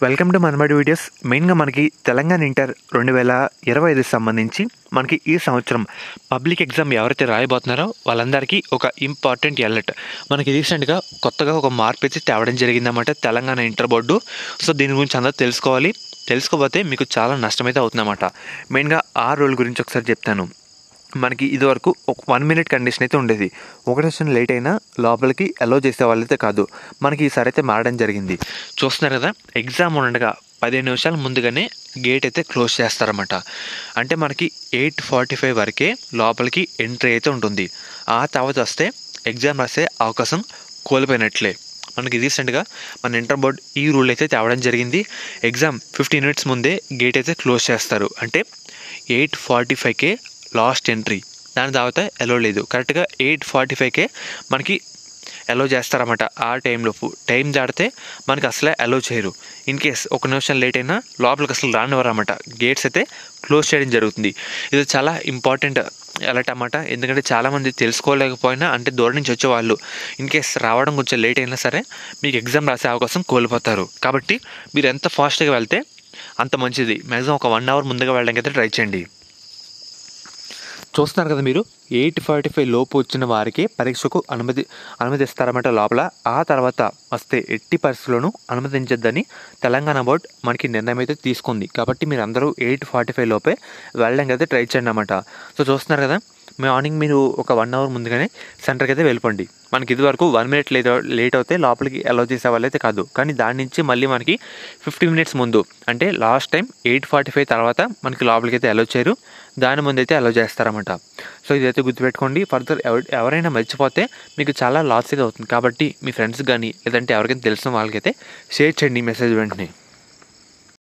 Welcome to Manabadi videos. మెయిన్గా మనకి Telangana inter 2025 సంబంధించి మనకి ఈ సంవత్సరం పబ్లిక్ ఎగ్జామ్ ఎవరైతే రాయబోతున్నారో వాళ్ళందరికీ ఒక ఇంపార్టెంట్ అలర్ట్. మనకి రీసెంట్గా కొత్తగా ఒక మార్పు అయితే తేవడం జరిగిందన్నమాట తెలంగాణ ఇంటర్ బోర్డు. సో దీని గురించి అందరూ తెలుసుకోవాలి. తెలుసుకోకపోతే మీకు చాలా నష్టమైతే అవుతుందన్నమాట. మెయిన్గా ఆ రూల్ గురించి ఒకసారి చెప్తాను. మనకి ఇదివరకు ఒక 1 minute కండిషన్ అయితే ఉండేది. ఒక సెషన్ లేట్ అయినా లోపలికి అలో చేసే వాళ్ళైతే కాదు. మనకి ఈసారి అయితే మారడం జరిగింది. చూస్తున్నారు కదా, ఎగ్జామ్ ఉండగా 15 నిమిషాల ముందుగానే గేట్ అయితే క్లోజ్ చేస్తారన్నమాట. అంటే మనకి 8:45 వరకే లోపలికి ఎంట్రీ అయితే ఉంటుంది. ఆ తర్వాత వస్తే ఎగ్జామ్ రాసే అవకాశం కోల్పోయినట్లే. మనకి రీసెంట్గా మన ఇంటర్ బోర్డ్ ఈ రూల్ అయితే తేవడం జరిగింది. ఎగ్జామ్ 15 minutes ముందే గేట్ అయితే క్లోజ్ చేస్తారు. అంటే 8:45కే లాస్ట్ ఎంట్రీ, దాని తర్వాత ఎలో లేదు. కరెక్ట్గా 8:45కే మనకి ఎలో చేస్తారన్నమాట. ఆ టైం దాటితే మనకి అసలే ఎలో చేయరు. ఇన్ కేస్ ఒక నిమిషం లేట్ అయినా లోపలికి అసలు రానివ్వరన్నమాట. గేట్స్ అయితే క్లోజ్ చేయడం జరుగుతుంది. ఇది చాలా ఇంపార్టెంట్ అలర్ట్ అన్నమాట. ఎందుకంటే చాలామంది తెలుసుకోలేకపోయినా, అంటే దూరం నుంచి వచ్చేవాళ్ళు ఇన్ కేస్ రావడం కొంచెం లేట్ అయినా సరే మీకు ఎగ్జామ్ రాసే అవకాశం కోల్పోతారు. కాబట్టి మీరు ఎంత ఫాస్ట్గా వెళ్తే అంత మంచిది. మ్యాక్సిమం ఒక 1 hour ముందుగా వెళ్ళడానికి అయితే ట్రై చేయండి. చూస్తున్నారు కదా మీరు, 8:45 లోపు వచ్చిన వారికి పరీక్షకు అనుమతిస్తారన్నమాట లోపల. ఆ తర్వాత వస్తే ఎట్టి పరిస్థితుల్లోనూ అనుమతించద్దని తెలంగాణ బోర్డు మనకి నిర్ణయం అయితే తీసుకుంది. కాబట్టి మీరు అందరూ 8:45 లోపే వెళ్ళడానికి అయితే ట్రై చేయండి అన్నమాట. సో చూస్తున్నారు కదా, మార్నింగ్ మీరు ఒక 1 hour ముందుగానే సెంటర్కి అయితే వెళ్ళిపోండి. మనకి ఇదివరకు 1 minute లేట్ అవుతే లోపలికి అలో చేసే వాళ్ళైతే కాదు. కానీ దాని నుంచి మళ్ళీ మనకి 50 minutes ముందు, అంటే లాస్ట్ టైం 8:45 తర్వాత మనకి లోపలికి అయితే అలో చేయరు. దాని ముందు అయితే అలో చేస్తారన్నమాట. సో ఇదైతే గుర్తుపెట్టుకోండి. ఫర్దర్ ఎవరైనా మర్చిపోతే మీకు చాలా లాస్ అయితే అవుతుంది. కాబట్టి మీ ఫ్రెండ్స్ కానీ లేదంటే ఎవరికైనా తెలిసిన వాళ్ళకైతే షేర్ చేయండి ఈ మెసేజ్ వెంటనే.